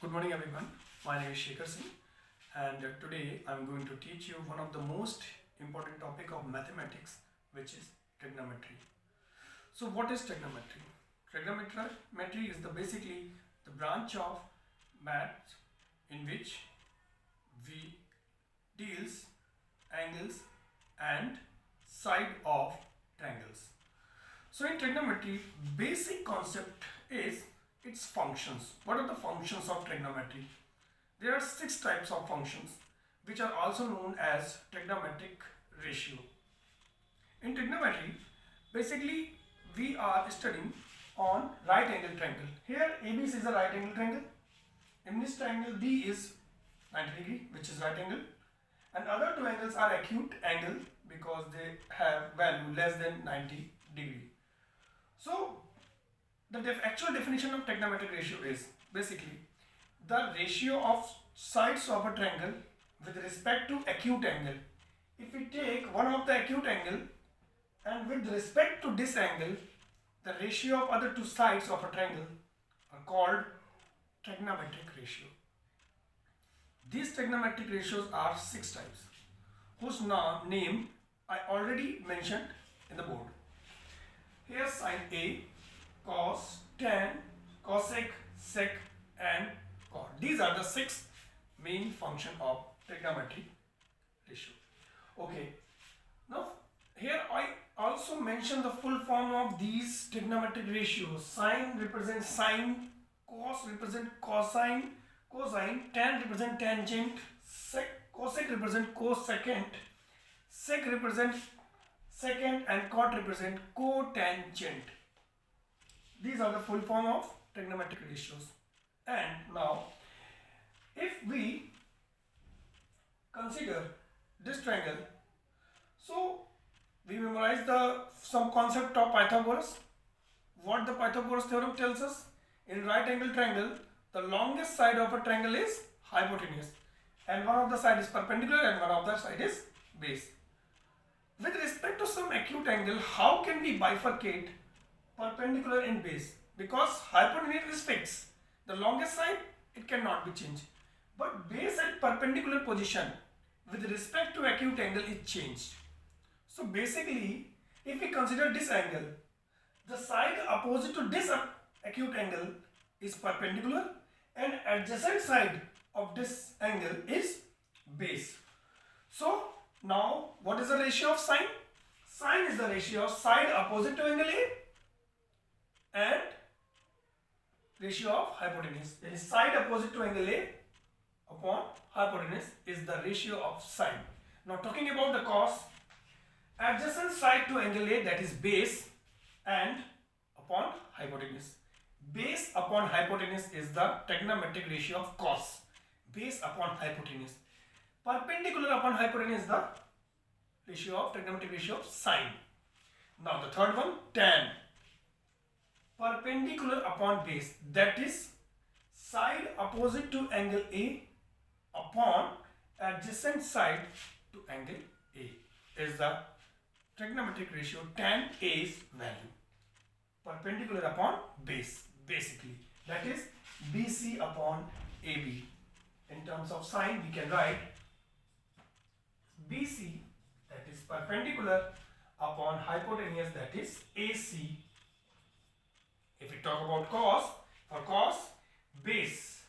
Good morning everyone. My name is Shekhar and today I am going to teach you one of the most important topic of mathematics, which is trigonometry. So what is trigonometry? Trigonometry is basically the branch of maths in which we deals angles and side of triangles. So in trigonometry, basic concept is its functions. What are the functions of trigonometry? There are 6 types of functions which are also known as trigonometric ratio. In trigonometry, basically we are studying on right angle triangle. Here ABC is a right angle triangle. In this triangle D is 90 degree, which is right angle, and other two angles are acute angle because they have value less than 90 degree. So the actual definition of trigonometric ratio is basically the ratio of sides of a triangle with respect to acute angle. If we take one of the acute angle and with respect to this angle, the ratio of other two sides of a triangle are called trigonometric ratio. These trigonometric ratios are 6 types, whose name I already mentioned in the board. Here sine A, cos, tan, cosec, sec and cot. These are the 6 main function of trigonometry ratio. Okay, now here I also mention the full form of these trigonometric ratios. Sine represents sine, cos represent cosine, tan represent tangent, cosec represent cosecant, sec represent secant and cot represent cotangent. These are the full form of trigonometric ratios. And now if we consider this triangle, so we memorize some concept of Pythagoras. What the Pythagoras theorem tells us: in right angle triangle, the longest side of a triangle is hypotenuse, and one of the side is perpendicular and one of the side is base. With respect to some acute angle, how can we bifurcate perpendicular and base? Because hypotenuse is fixed. The longest side, it cannot be changed. But base at perpendicular position with respect to acute angle is changed. So basically, if we consider this angle, the side opposite to this acute angle is perpendicular and adjacent side of this angle is base. So now what is the ratio of sine? Sine is the ratio of side opposite to angle A and ratio of hypotenuse. That is, side opposite to angle A upon hypotenuse is the ratio of sine. Now talking about the cos, adjacent side to angle A, that is base, and upon hypotenuse. Base upon hypotenuse is the trigonometric ratio of cos. Base upon hypotenuse. Perpendicular upon hypotenuse is the ratio of trigonometric ratio of sine. Now the third one, tan. Perpendicular upon base, that is side opposite to angle A upon adjacent side to angle A is the trigonometric ratio tan A's value. Perpendicular upon base, basically, that is BC upon AB. In terms of sine, we can write BC, that is perpendicular upon hypotenuse, that is AC. If we talk about cos, for cos, base,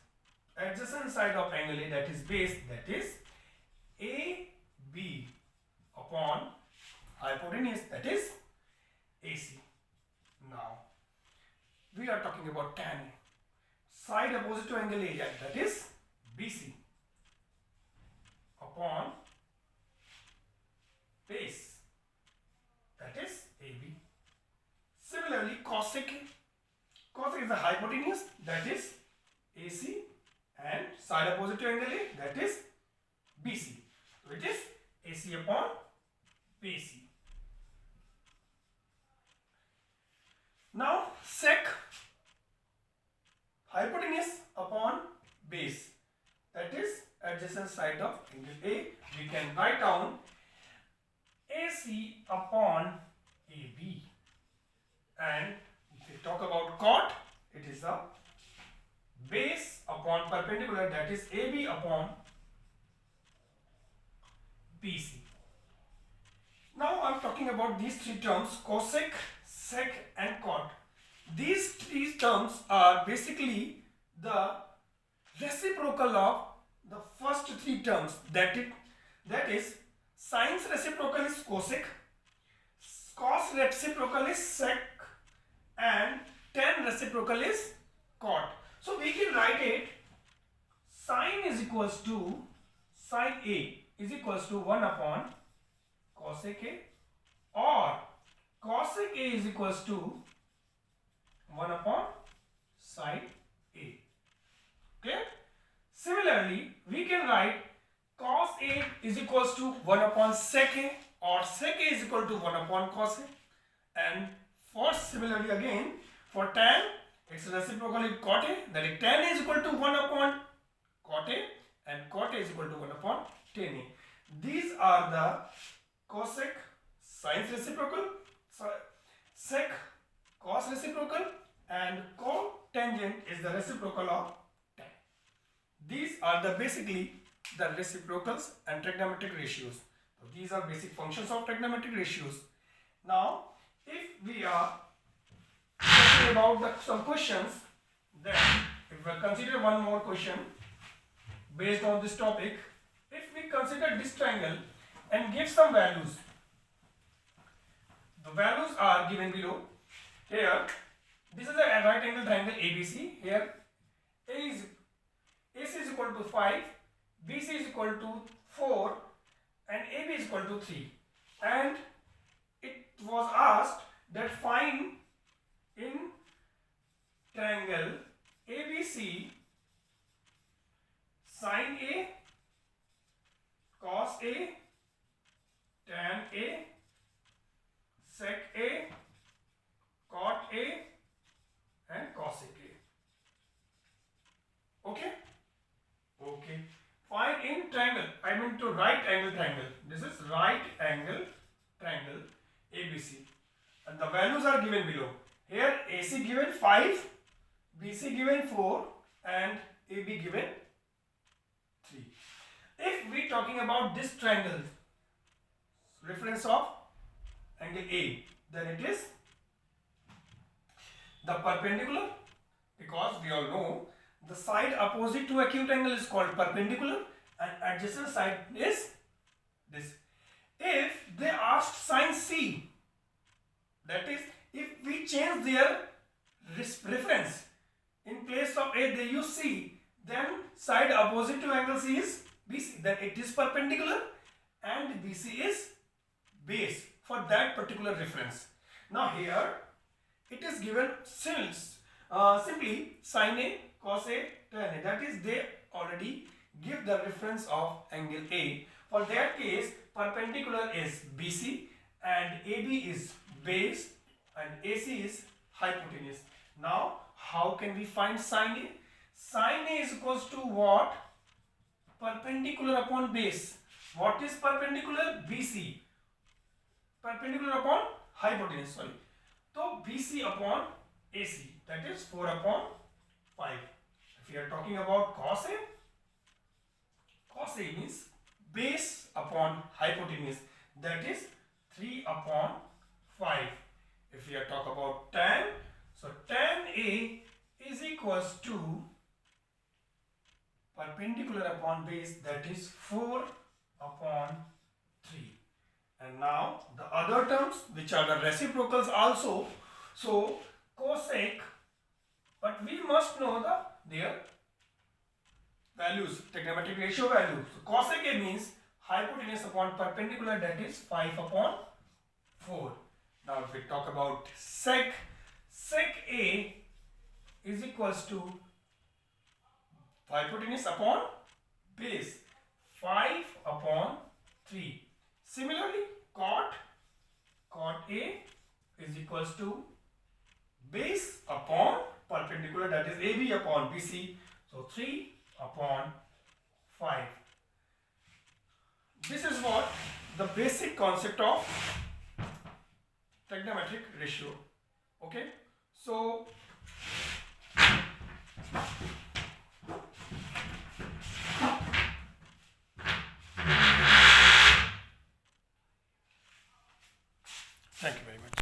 adjacent side of angle A, that is base, that is AB upon hypotenuse, that is AC. Now we are talking about tan, side opposite to angle A, that is BC upon base, that is AB. Similarly, cosec is the hypotenuse, that is AC, and side opposite to angle A, that is BC. So it is AC upon BC. Now sec, hypotenuse upon base, that is adjacent side of angle A. We can write down AC upon AB. And if we talk about cot, it is the base upon perpendicular, that is AB upon BC. Now I am talking about these three terms, cosec, sec and cot. These three terms are basically the reciprocal of the first three terms, that is sin's reciprocal is cosec, cos reciprocal is sec and tan reciprocal is cot. So we can write it sin is equals to sin A is equals to 1 upon cosec A, or cosec A is equals to 1 upon sin A. Clear? Similarly, we can write cos A is equals to 1 upon sec A, or sec A is equal to 1 upon cos A. And for similarly again, for tan, its reciprocal is cot A, that is tan A is equal to 1 upon cot A, and cot A is equal to 1 upon tan A. These are the cosec, sin's reciprocal, sec, cos reciprocal, and cotangent is the reciprocal of tan. These are the basically the reciprocals and trigonometric ratios. So these are basic functions of trigonometric ratios. Now, if we are talking about some questions, then if we consider one more question based on this topic, if we consider this triangle and give some values, the values are given below. Here, this is a right angle triangle ABC. Here, AC is equal to 5, BC is equal to 4, and AB is equal to 3. And it was asked that find in triangle ABC sin A, cos A, tan A, sec A, cot A, and cosec A. Okay? Okay. Find in triangle, I mean to right angle triangle. This is right angle triangle ABC. And the values are given below. Here AC given 5, BC given 4, and AB given 3. If we talking about this triangle, reference of angle A, then it is the perpendicular, because we all know the side opposite to acute angle is called perpendicular and adjacent side is this. If they asked sin C, that is if we change their reference, in place of A they use C, then side opposite to angle C is BC, then it is perpendicular and BC is base for that particular reference. Now here it is given simply sin A, cos A, tan A, that is they already give the reference of angle A. For that case, perpendicular is BC and AB is base and AC is hypotenuse. Now how can we find sin A? Sin A is equals to what? Perpendicular upon base. What is perpendicular? BC. Perpendicular upon hypotenuse, sorry. So BC upon AC, that is 4 upon 5. If we are talking about cos A means base upon hypotenuse, that is 3 upon 5. If we are talking about tan, so tan A is equals to perpendicular upon base, that is 4 upon 3. And now the other terms which are the reciprocals also. So cosec, but we must know their values, trigonometric ratio values. So cosec A means hypotenuse upon perpendicular, that is 5 upon 4. Now if we talk about sec A is equals to hypotenuse upon base, 5 upon 3. Similarly, cot A is equals to base upon perpendicular, that is AB upon BC, so 3 upon 5. This is what the basic concept of trigonometric ratio. Okay, so Thank you very much.